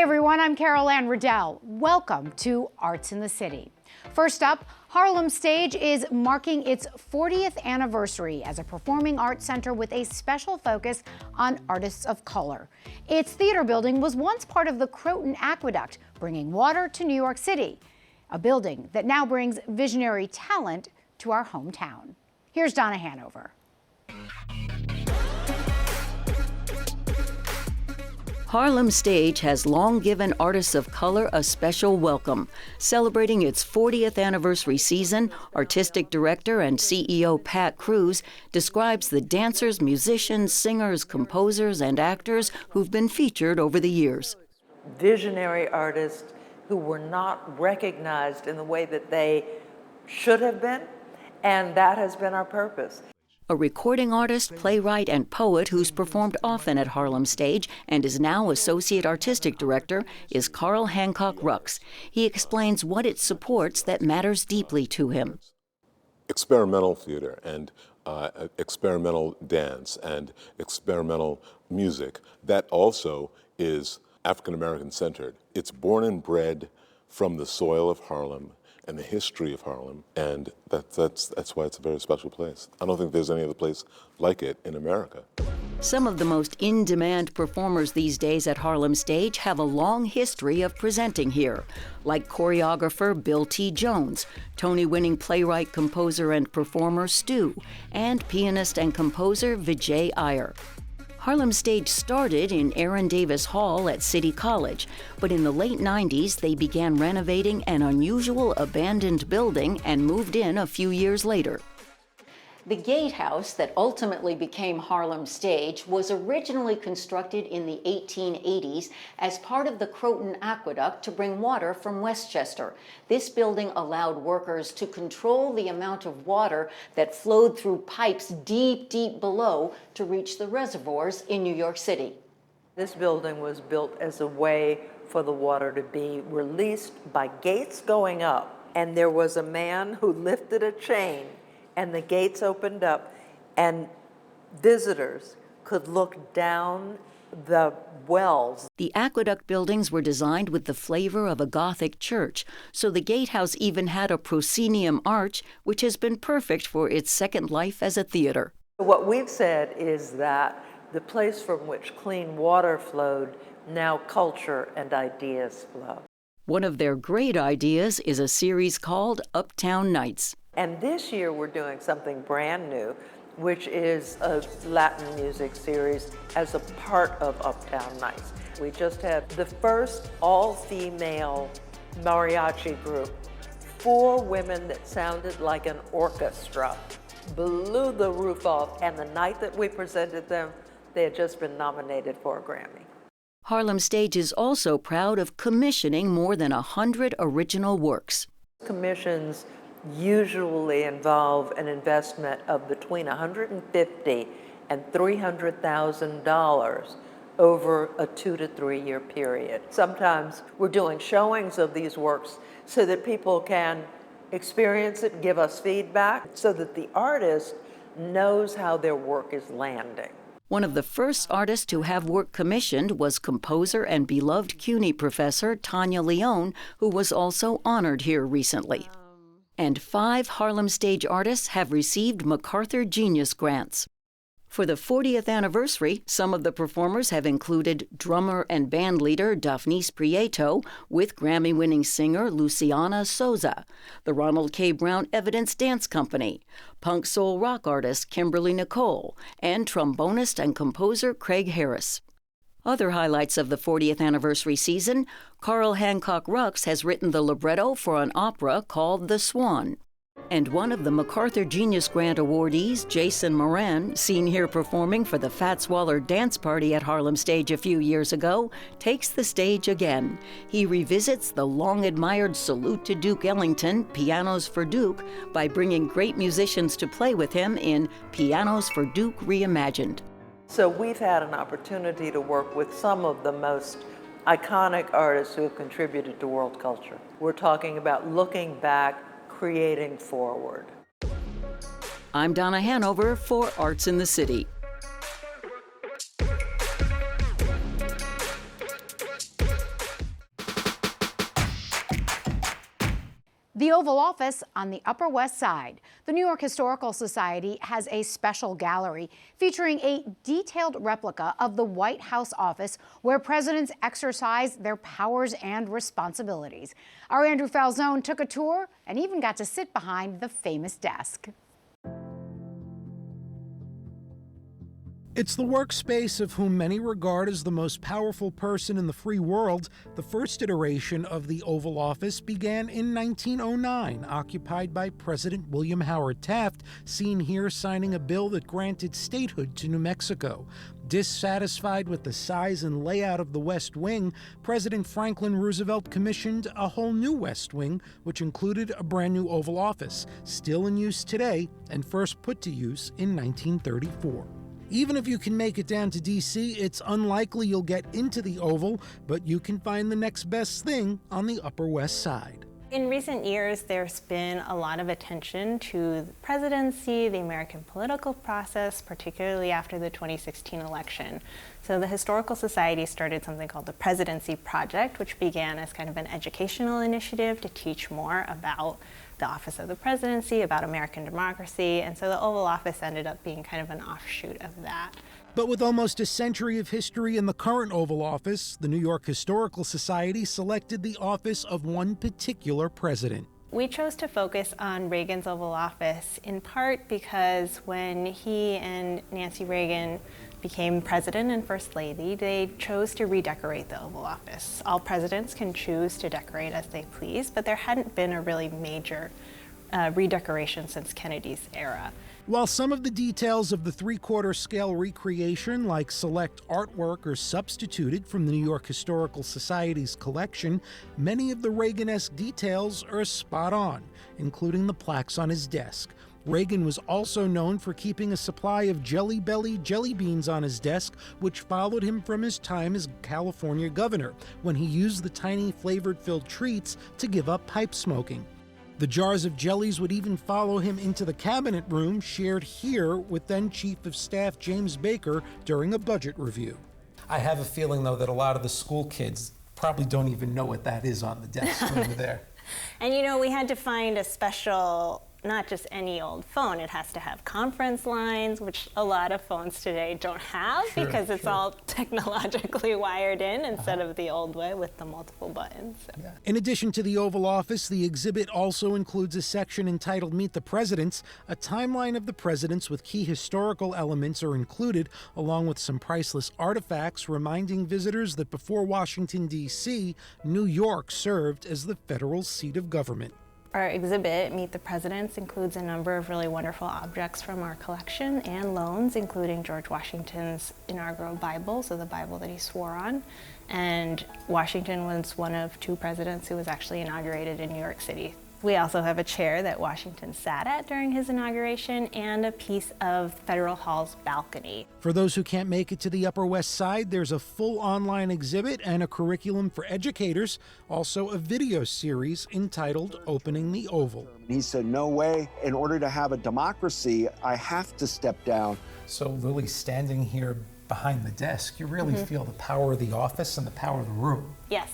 everyone, I'm Carol Ann Riddell. Welcome to Arts in the City. First up, Harlem Stage is marking its 40th anniversary as a performing arts center with a special focus on artists of color. Its theater building was once part of the Croton Aqueduct, bringing water to New York City, a building that now brings visionary talent to our hometown. Here's Donna Hanover. Harlem Stage has long given artists of color a special welcome. Celebrating its 40th anniversary season, artistic director and CEO Pat Cruz describes the dancers, musicians, singers, composers, and actors who've been featured over the years. Visionary artists who were not recognized in the way that they should have been, and that has been our purpose. A recording artist, playwright, and poet who's performed often at Harlem Stage and is now Associate Artistic Director is Carl Hancock Rux. He explains what it supports that matters deeply to him. Experimental theater and experimental dance and experimental music, that also is African American centered. It's born and bred from the soil of Harlem and the history of Harlem, and that's why it's a very special place. I don't think there's any other place like it in America. Some of the most in-demand performers these days at Harlem Stage have a long history of presenting here, like choreographer Bill T. Jones, Tony-winning playwright, composer, and performer Stu, and pianist and composer Vijay Iyer. Harlem Stage started in Aaron Davis Hall at City College, but in the late 90s they began renovating an unusual abandoned building and moved in a few years later. The gatehouse that ultimately became Harlem Stage was originally constructed in the 1880s as part of the Croton Aqueduct to bring water from Westchester. This building allowed workers to control the amount of water that flowed through pipes deep, deep below to reach the reservoirs in New York City. This building was built as a way for the water to be released by gates going up, and there was a man who lifted a chain and the gates opened up, and visitors could look down the wells. The aqueduct buildings were designed with the flavor of a Gothic church, so the gatehouse even had a proscenium arch, which has been perfect for its second life as a theater. What we've said is that the place from which clean water flowed, now culture and ideas flow. One of their great ideas is a series called Uptown Nights. And this year we're doing something brand new, which is a Latin music series as a part of Uptown Nights. We just had the first all-female mariachi group, 4 women that sounded like an orchestra, blew the roof off, and the night that we presented them, they had just been nominated for a Grammy. Harlem Stage is also proud of commissioning more than 100 original works. Commissions usually involve an investment of between $150,000 and $300,000 over a 2 to 3 year period. Sometimes we're doing showings of these works so that people can experience it, give us feedback, so that the artist knows how their work is landing. One of the first artists to have work commissioned was composer and beloved CUNY professor Tanya Leone, who was also honored here recently. And 5 Harlem Stage artists have received MacArthur Genius Grants. For the 40th anniversary, some of the performers have included drummer and band leader Daphnis Prieto with Grammy-winning singer Luciana Souza, the Ronald K. Brown Evidence Dance Company, punk soul rock artist Kimberly Nicole, and trombonist and composer Craig Harris. Other highlights of the 40th anniversary season, Carl Hancock Rux has written the libretto for an opera called The Swan. And one of the MacArthur Genius Grant awardees, Jason Moran, seen here performing for the Fats Waller Dance Party at Harlem Stage a few years ago, takes the stage again. He revisits the long-admired Salute to Duke Ellington, Pianos for Duke, by bringing great musicians to play with him in Pianos for Duke Reimagined. So we've had an opportunity to work with some of the most iconic artists who have contributed to world culture. We're talking about looking back, creating forward. I'm Donna Hanover for Arts in the City. The Oval Office on the Upper West Side. The New York Historical Society has a special gallery featuring a detailed replica of the White House office where presidents exercise their powers and responsibilities. Our Andrew Falzone took a tour and even got to sit behind the famous desk. It's the workspace of whom many regard as the most powerful person in the free world. The first iteration of the Oval Office began in 1909, occupied by President William Howard Taft, seen here signing a bill that granted statehood to New Mexico. Dissatisfied with the size and layout of the West Wing, President Franklin Roosevelt commissioned a whole new West Wing, which included a brand new Oval Office, still in use today and first put to use in 1934. Even if you can make it down to D.C., it's unlikely you'll get into the Oval, but you can find the next best thing on the Upper West Side. In recent years, there's been a lot of attention to the presidency, the American political process, particularly after the 2016 election. So the Historical Society started something called the Presidency Project, which began as kind of an educational initiative to teach more about the office of the presidency, about American democracy, and so the Oval Office ended up being kind of an offshoot of that. But with almost a century of history in the current Oval Office, the New York Historical Society selected the office of one particular president. We chose to focus on Reagan's Oval Office in part because when he and Nancy Reagan became president and first lady, they chose to redecorate the Oval Office. All presidents can choose to decorate as they please, but there hadn't been a really major redecoration since Kennedy's era. While some of the details of the three-quarter scale recreation, like select artwork, are substituted from the New York Historical Society's collection, many of the Reagan-esque details are spot on, including the plaques on his desk. Reagan was also known for keeping a supply of Jelly Belly jelly beans on his desk, which followed him from his time as California governor, when he used the tiny flavor-filled treats to give up pipe smoking. The jars of jellies would even follow him into the cabinet room, shared here with then Chief of Staff James Baker during a budget review. I have a feeling, though, that a lot of the school kids probably don't even know what that is on the desk over there. And you know, we had to find a special, not just any old phone. It has to have conference lines, which a lot of phones today don't have because it's all technologically wired in instead of the old way with the multiple buttons. So. Yeah. In addition to the Oval Office, the exhibit also includes a section entitled Meet the Presidents. A timeline of the presidents with key historical elements are included, along with some priceless artifacts reminding visitors that before Washington, D.C., New York served as the federal seat of government. Our exhibit, Meet the Presidents, includes a number of really wonderful objects from our collection and loans, including George Washington's inaugural Bible, so the Bible that he swore on. And Washington was one of two presidents who was actually inaugurated in New York City. We also have a chair that Washington sat at during his inauguration and a piece of Federal Hall's balcony. For those who can't make it to the Upper West Side, there's a full online exhibit and a curriculum for educators, also a video series entitled Opening the Oval. He said, no way, in order to have a democracy, I have to step down. So Lily, standing here behind the desk, you really feel the power of the office and the power of the room. Yes.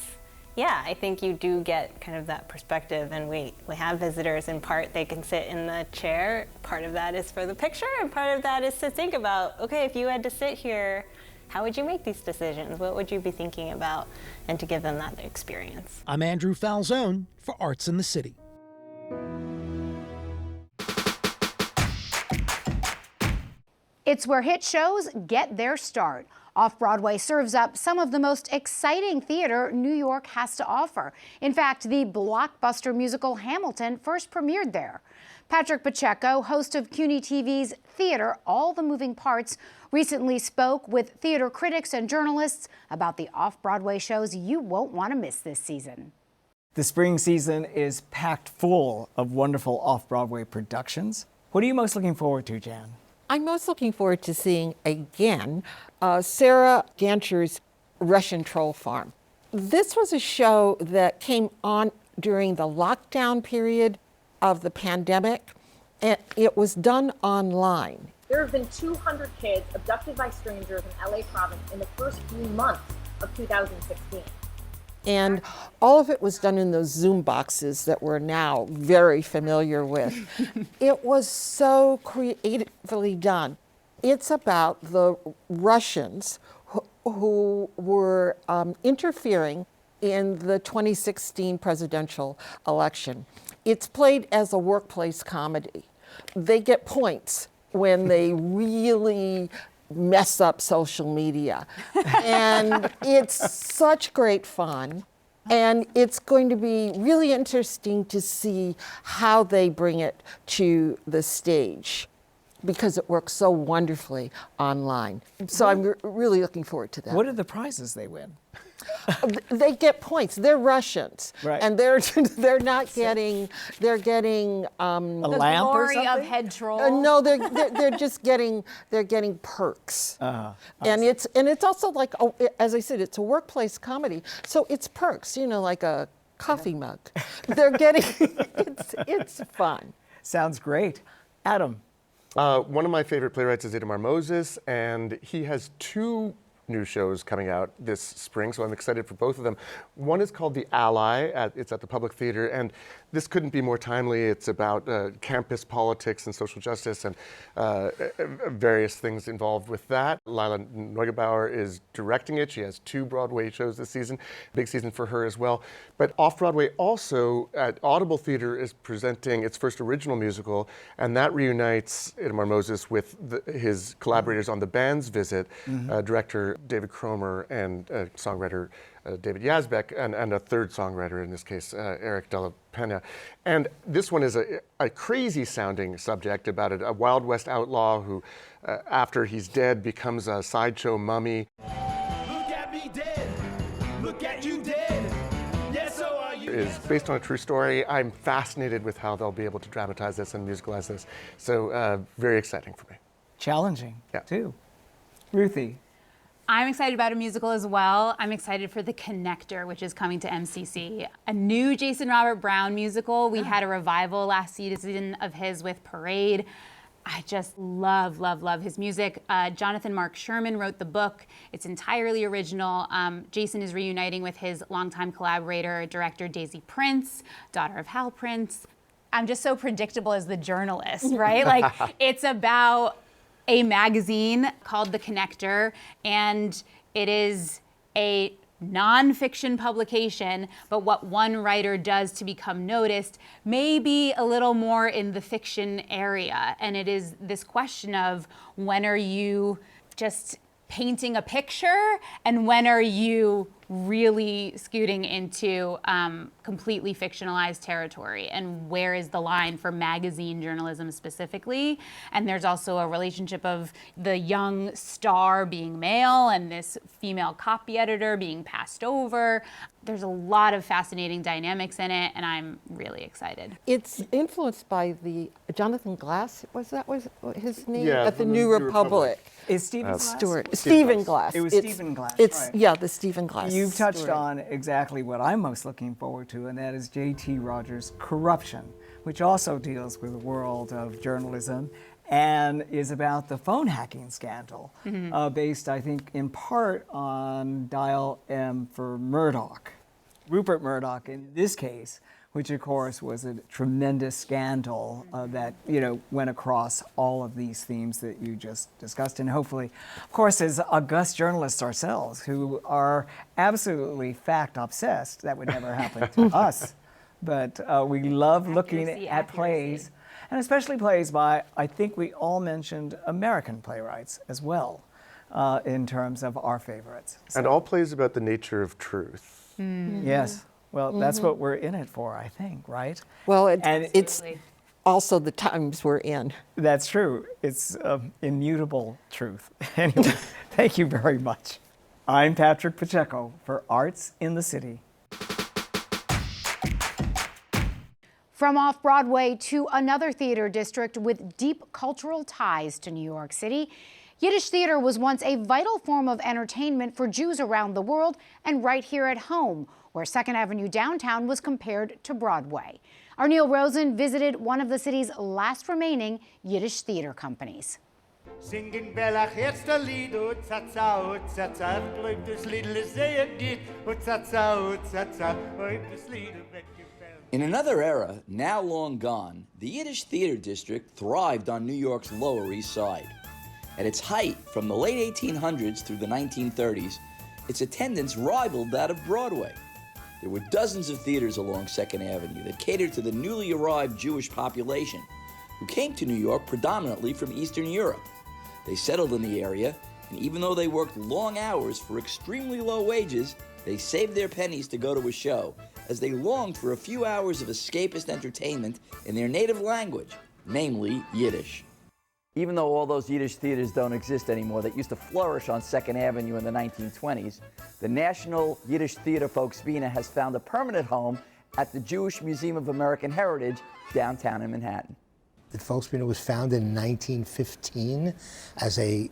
Yeah, I think you do get kind of that perspective, and we have visitors. In part, they can sit in the chair. Part of that is for the picture, and part of that is to think about, okay, if you had to sit here, how would you make these decisions? What would you be thinking about? And to give them that experience. I'm Andrew Falzone for Arts in the City. It's where hit shows get their start. Off-Broadway serves up some of the most exciting theater New York has to offer. In fact, the blockbuster musical Hamilton first premiered there. Patrick Pacheco, host of CUNY TV's Theater, All the Moving Parts, recently spoke with theater critics and journalists about the off-Broadway shows you won't want to miss this season. The spring season is packed full of wonderful off-Broadway productions. What are you most looking forward to, Jan? I'm most looking forward to seeing again Sarah Gancher's Russian Troll Farm. This was a show that came on during the lockdown period of the pandemic, and it was done online. There have been 200 kids abducted by strangers in LA province in the first few months of 2016. And all of it was done in those Zoom boxes that we're now very familiar with. It was so creatively done. It's about the Russians who were interfering in the 2016 presidential election. It's played as a workplace comedy. They get points when they really mess up social media. And it's such great fun. And it's going to be really interesting to see how they bring it to the stage, because it works so wonderfully online. So I'm really looking forward to that. What are the prizes they win? They get points. They're Russians, right. And they're not getting. They're getting a lamp or glory something? of head troll. no, they're just getting perks. And it's also like, as I said, it's a workplace comedy, so it's perks. You know, like a coffee mug. They're getting. It's fun. Sounds great, Adam. One of my favorite playwrights is Itamar Moses, and he has two new shows coming out this spring, so I'm excited for both of them. One is called The Ally. It's at the Public Theater, and this couldn't be more timely. It's about campus politics and social justice and various things involved with that. Lila Neugebauer is directing it. She has 2 Broadway shows this season, big season for her as well. But off-Broadway also at Audible Theater is presenting its first original musical, and that reunites Itamar Moses with his collaborators on The Band's Visit, director David Cromer and songwriter David Yazbek, and a third songwriter, in this case, Eric Della Pena. And this one is a crazy-sounding subject about a Wild West outlaw who, after he's dead, becomes a sideshow mummy. Look at me dead, look at you dead, yes, so are you. Is based on a true story. I'm fascinated with how they'll be able to dramatize this and musicalize this. So very exciting for me. Challenging, too. Ruthie. I'm excited about a musical as well. I'm excited for The Connector, which is coming to MCC. A new Jason Robert Brown musical. We had a revival last season of his with Parade. I just love, love, love his music. Jonathan Mark Sherman wrote the book. It's entirely original. Jason is reuniting with his longtime collaborator, director Daisy Prince, daughter of Hal Prince. I'm just so predictable as the journalist, right? Like, it's about a magazine called The Connector, and it is a nonfiction publication, but what one writer does to become noticed may be a little more in the fiction area. And it is this question of, when are you just painting a picture, and when are you really scooting into completely fictionalized territory, and where is the line for magazine journalism specifically? And there's also a relationship of the young star being male and this female copy editor being passed over. There's a lot of fascinating dynamics in it, and I'm really excited. It's influenced by the Jonathan Glass, was his name? Yeah, At the New Republic. Is Stephen Glass? Stephen Glass. It was Stephen Glass, It's, right. yeah, the Stephen Glass. You've touched story. on exactly what I'm most looking forward to, and that is J.T. Rogers' Corruption, which also deals with the world of journalism and is about the phone hacking scandal, based, I think, in part on Dial M for Murdoch. Rupert Murdoch, in this case, which of course was a tremendous scandal that went across all of these themes that you just discussed, and hopefully, of course, as august journalists ourselves, who are absolutely fact obsessed, that would never happen to us, but we love looking at plays, and especially plays by, I think we all mentioned American playwrights as well, in terms of our favorites. So. And all plays about the nature of truth. Yes. Well, that's what we're in it for, I think, right? Well, it's also the times we're in. That's true. It's immutable truth. Anyway, thank you very much. I'm Patrick Pacheco for Arts in the City. From off-Broadway to another theater district with deep cultural ties to New York City, Yiddish theater was once a vital form of entertainment for Jews around the world and right here at home, where 2nd Avenue downtown was compared to Broadway. Our Neil Rosen visited one of the city's last remaining Yiddish theater companies. Singen Bellach jetzt ein Lied, und Zaza, bleibt das Lied sehr gut, und Zaza, bleibt das Lied weggefällt. In another era, now long gone, the Yiddish theater district thrived on New York's Lower East Side. At its height, from the late 1800s through the 1930s, its attendance rivaled that of Broadway. There were dozens of theaters along 2nd Avenue that catered to the newly arrived Jewish population, who came to New York predominantly from Eastern Europe. They settled in the area, and even though they worked long hours for extremely low wages, they saved their pennies to go to a show, as they longed for a few hours of escapist entertainment in their native language, namely Yiddish. Even though all those Yiddish theaters don't exist anymore that used to flourish on 2nd Avenue in the 1920s, the National Yiddish Theater Folksbiene has found a permanent home at the Jewish Museum of American Heritage downtown in Manhattan. The Folksbiene was founded in 1915 as a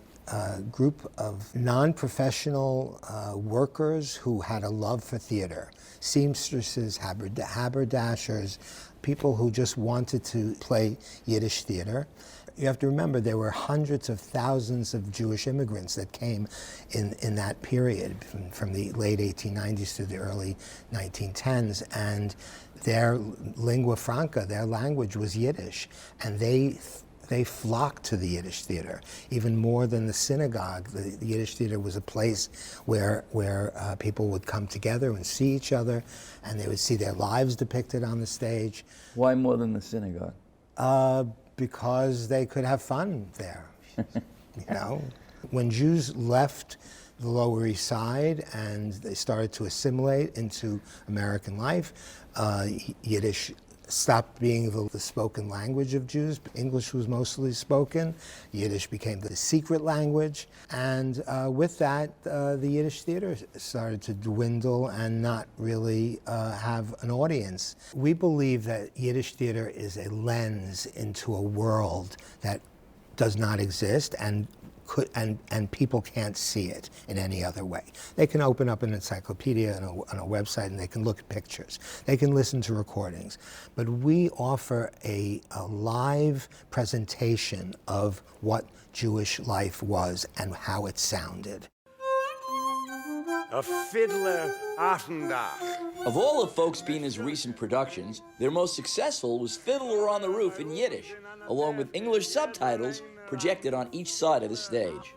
group of non-professional workers who had a love for theater. Seamstresses, haberdashers, people who just wanted to play Yiddish theater. You have to remember there were hundreds of thousands of Jewish immigrants that came in that period, from the late 1890s to the early 1910s, and their lingua franca, their language was Yiddish, and they flocked to the Yiddish theater, even more than the synagogue. The Yiddish theater was a place where people would come together and see each other, and they would see their lives depicted on the stage. Why more than the synagogue? Because they could have fun there, you know? When Jews left the Lower East Side and they started to assimilate into American life, Yiddish stopped being the spoken language of Jews. English was mostly spoken. Yiddish became the secret language. And with that, the Yiddish theater started to dwindle and not really have an audience. We believe that Yiddish theater is a lens into a world that does not exist and people can't see it in any other way. They can open up an encyclopedia on a website and they can look at pictures. They can listen to recordings. But we offer a live presentation of what Jewish life was and how it sounded. A fiddler Affendach. Of all of Folksbiene's recent productions, their most successful was Fiddler on the Roof in Yiddish, along with English subtitles projected on each side of the stage.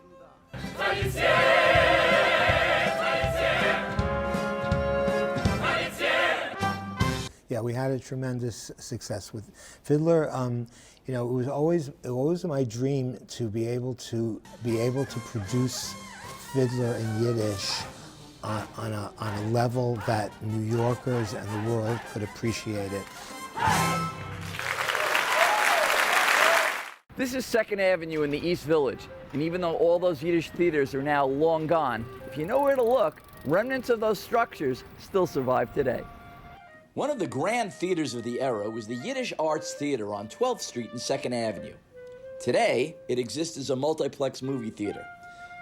Yeah, we had a tremendous success with Fiddler. You know, it was always my dream to be able to produce Fiddler in Yiddish on a level that New Yorkers and the world could appreciate it. This is 2nd Avenue in the East Village, and even though all those Yiddish theaters are now long gone, if you know where to look, remnants of those structures still survive today. One of the grand theaters of the era was the Yiddish Arts Theater on 12th Street and 2nd Avenue. Today, it exists as a multiplex movie theater.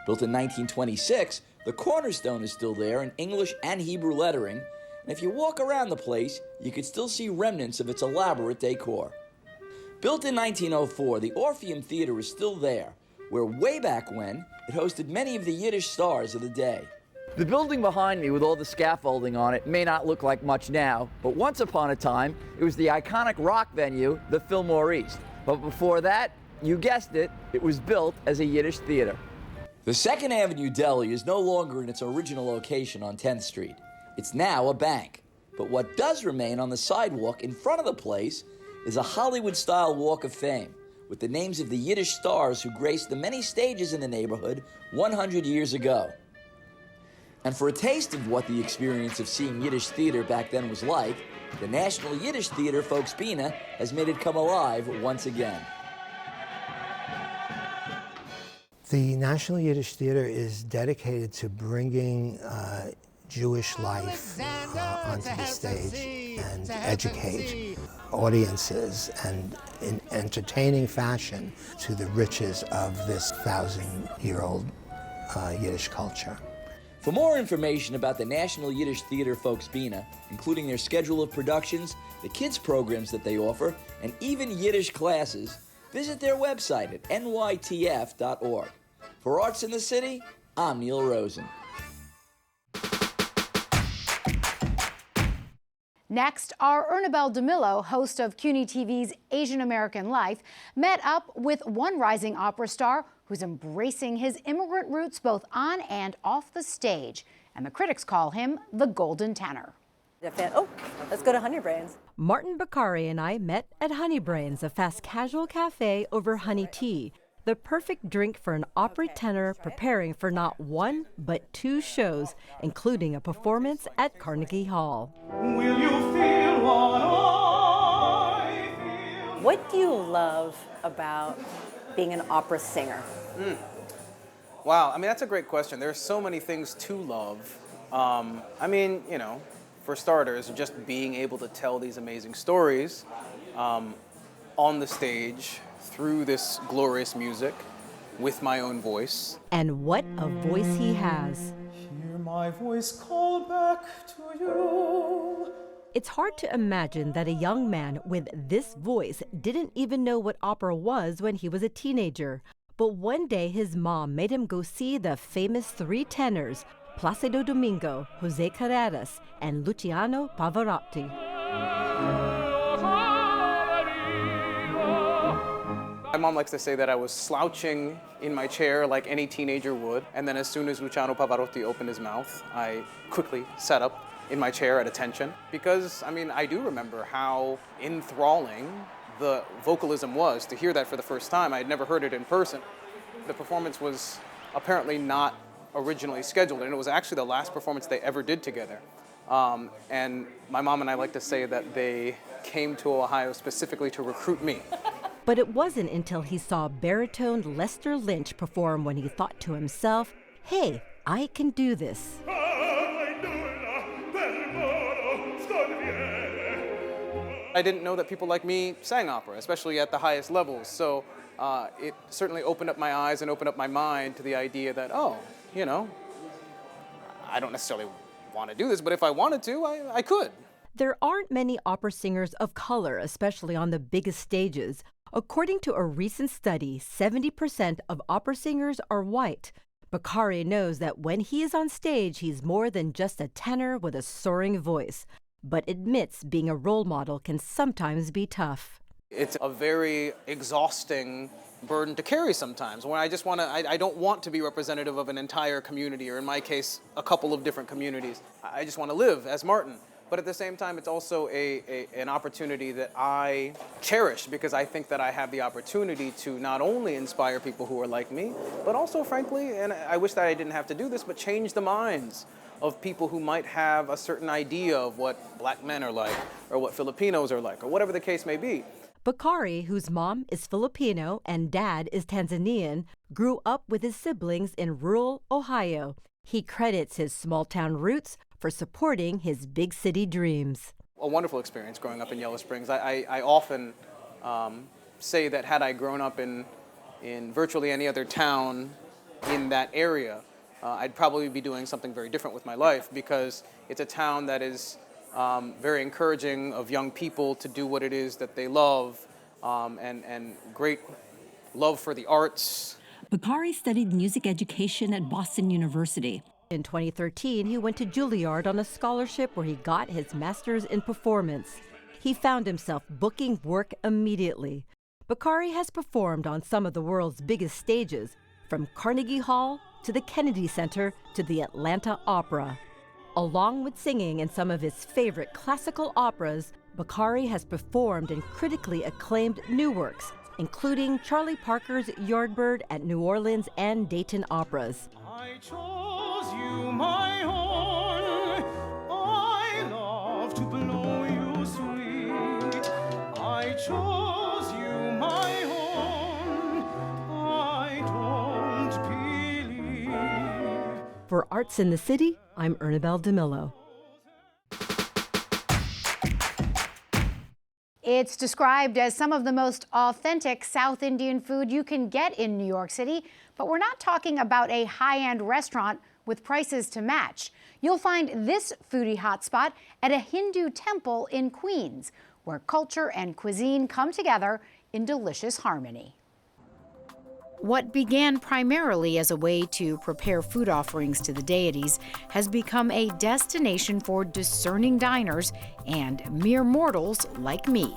Built in 1926, the cornerstone is still there in English and Hebrew lettering, and if you walk around the place, you can still see remnants of its elaborate decor. Built in 1904, the Orpheum Theater is still there, where way back when, it hosted many of the Yiddish stars of the day. The building behind me with all the scaffolding on it may not look like much now, but once upon a time, it was the iconic rock venue, the Fillmore East. But before that, you guessed it, it was built as a Yiddish theater. The 2nd Avenue Deli is no longer in its original location on 10th Street. It's now a bank. But what does remain on the sidewalk in front of the place is a Hollywood-style Walk of Fame with the names of the Yiddish stars who graced the many stages in the neighborhood 100 years ago. And for a taste of what the experience of seeing Yiddish theater back then was like, the National Yiddish Theater Folksbiene has made it come alive once again. The National Yiddish Theater is dedicated to bringing Jewish life onto the stage and educate audiences and in entertaining fashion to the riches of this 1,000-year-old Yiddish culture. For more information about the National Yiddish Theater Folksbiene, including their schedule of productions, the kids programs that they offer, and even Yiddish classes, Visit their website at nytf.org. For Arts in the City, I'm Neil Rosen. Next, our Ernabel DeMillo, host of CUNY TV's Asian American Life, met up with one rising opera star who's embracing his immigrant roots both on and off the stage. And the critics call him the golden tenor. Oh, let's go to Honey Brains. Martin Bakari and I met at Honey Brains, a fast casual cafe over honey tea. The perfect drink for an opera tenor preparing for not one, but 2 shows, including a performance at Carnegie Hall. Will you feel what I feel? What do you love about being an opera singer? Wow, I mean, that's a great question. There's so many things to love. I mean, you know, for starters, just being able to tell these amazing stories on the stage, through this glorious music, with my own voice. And what a voice he has. Hear my voice call back to you. It's hard to imagine that a young man with this voice didn't even know what opera was when he was a teenager. But one day his mom made him go see the famous 3 tenors, Placido Domingo, Jose Carreras, and Luciano Pavarotti. My mom likes to say that I was slouching in my chair like any teenager would, and then as soon as Luciano Pavarotti opened his mouth, I quickly sat up in my chair at attention, because, I mean, I do remember how enthralling the vocalism was. To hear that for the first time, I had never heard it in person. The performance was apparently not originally scheduled, and it was actually the last performance they ever did together. And my mom and I like to say that they came to Ohio specifically to recruit me. But it wasn't until he saw baritone Lester Lynch perform when he thought to himself, hey, I can do this. I didn't know that people like me sang opera, especially at the highest levels. So it certainly opened up my eyes and opened up my mind to the idea that, oh, you know, I don't necessarily want to do this, but if I wanted to, I could. There aren't many opera singers of color, especially on the biggest stages. According to a recent study, 70% of opera singers are white. Bakari knows that when he is on stage, he's more than just a tenor with a soaring voice, but admits being a role model can sometimes be tough. It's a very exhausting burden to carry sometimes, when I just want to, I don't want to be representative of an entire community, or in my case, a couple of different communities. I just want to live as Martin. But at the same time, it's also an opportunity that I cherish, because I think that I have the opportunity to not only inspire people who are like me, but also, frankly, and I wish that I didn't have to do this, but change the minds of people who might have a certain idea of what black men are like, or what Filipinos are like, or whatever the case may be. Bakari, whose mom is Filipino and dad is Tanzanian, grew up with his siblings in rural Ohio. He credits his small-town roots for supporting his big city dreams. A wonderful experience growing up in Yellow Springs. I often say that had I grown up in virtually any other town in that area, I'd probably be doing something very different with my life, because it's a town that is very encouraging of young people to do what it is that they love, and great love for the arts. Bakari studied music education at Boston University. In 2013, he went to Juilliard on a scholarship where he got his master's in performance. He found himself booking work immediately. Bakari has performed on some of the world's biggest stages, from Carnegie Hall to the Kennedy Center to the Atlanta Opera. Along with singing in some of his favorite classical operas, Bakari has performed in critically acclaimed new works, including Charlie Parker's Yardbird at New Orleans and Dayton Operas. I chose you, my horn. I love to blow you sweet. I chose you, my horn. I don't believe. For Arts in the City, I'm Ernabel DeMillo. It's described as some of the most authentic South Indian food you can get in New York City, but we're not talking about a high-end restaurant with prices to match. You'll find this foodie hotspot at a Hindu temple in Queens, where culture and cuisine come together in delicious harmony. What began primarily as a way to prepare food offerings to the deities has become a destination for discerning diners and mere mortals like me.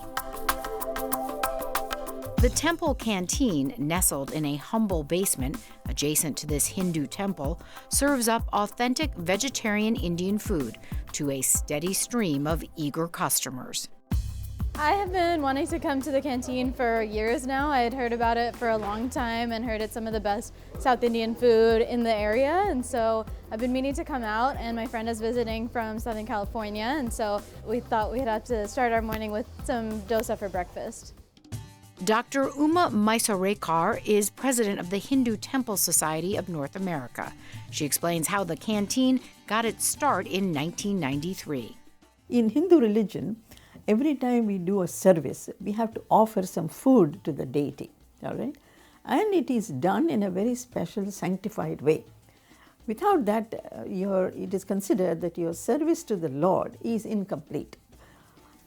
The temple canteen, nestled in a humble basement adjacent to this Hindu temple, serves up authentic vegetarian Indian food to a steady stream of eager customers. I have been wanting to come to the canteen for years now. I had heard about it for a long time and heard it's some of the best South Indian food in the area, and so I've been meaning to come out, and my friend is visiting from Southern California, and so we thought we'd have to start our morning with some dosa for breakfast. Dr. Uma Mysorekar is president of the Hindu Temple Society of North America. She explains how the canteen got its start in 1993. In Hindu religion, every time we do a service, we have to offer some food to the deity, all right? And it is done in a very special, sanctified way. Without that, it is considered that your service to the Lord is incomplete.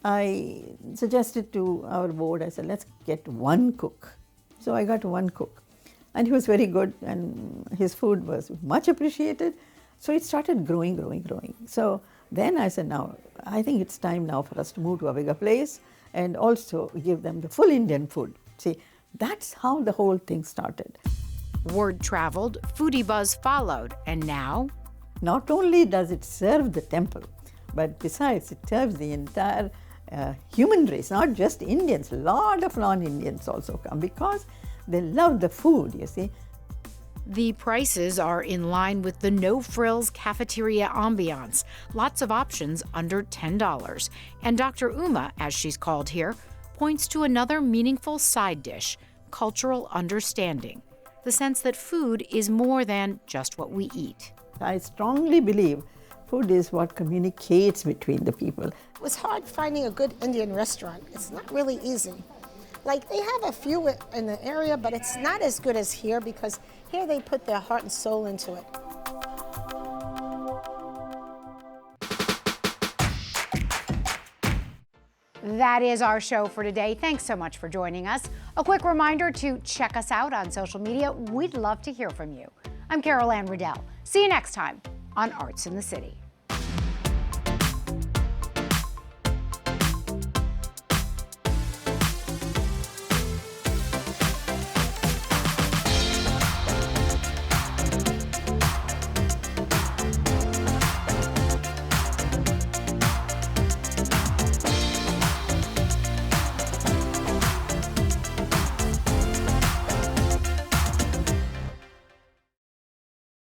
I suggested to our board, I said, let's get one cook. So I got one cook. And he was very good, and his food was much appreciated. So it started growing. So then I said, now, I think it's time now for us to move to a bigger place and also give them the full Indian food. See, that's how the whole thing started. Word traveled, foodie buzz followed, and now? Not only does it serve the temple, but besides, it serves the entire human race, not just Indians. A lot of non-Indians also come because they love the food, you see. The prices are in line with the no-frills cafeteria ambiance. Lots of options under $10. And Dr. Uma, as she's called here, points to another meaningful side dish, cultural understanding. The sense that food is more than just what we eat. I strongly believe food is what communicates between the people. It was hard finding a good Indian restaurant. It's not really easy. Like, they have a few in the area, but it's not as good as here because here they put their heart and soul into it. That is our show for today. Thanks so much for joining us. A quick reminder to check us out on social media. We'd love to hear from you. I'm Carol Ann Riddell. See you next time on Arts in the City.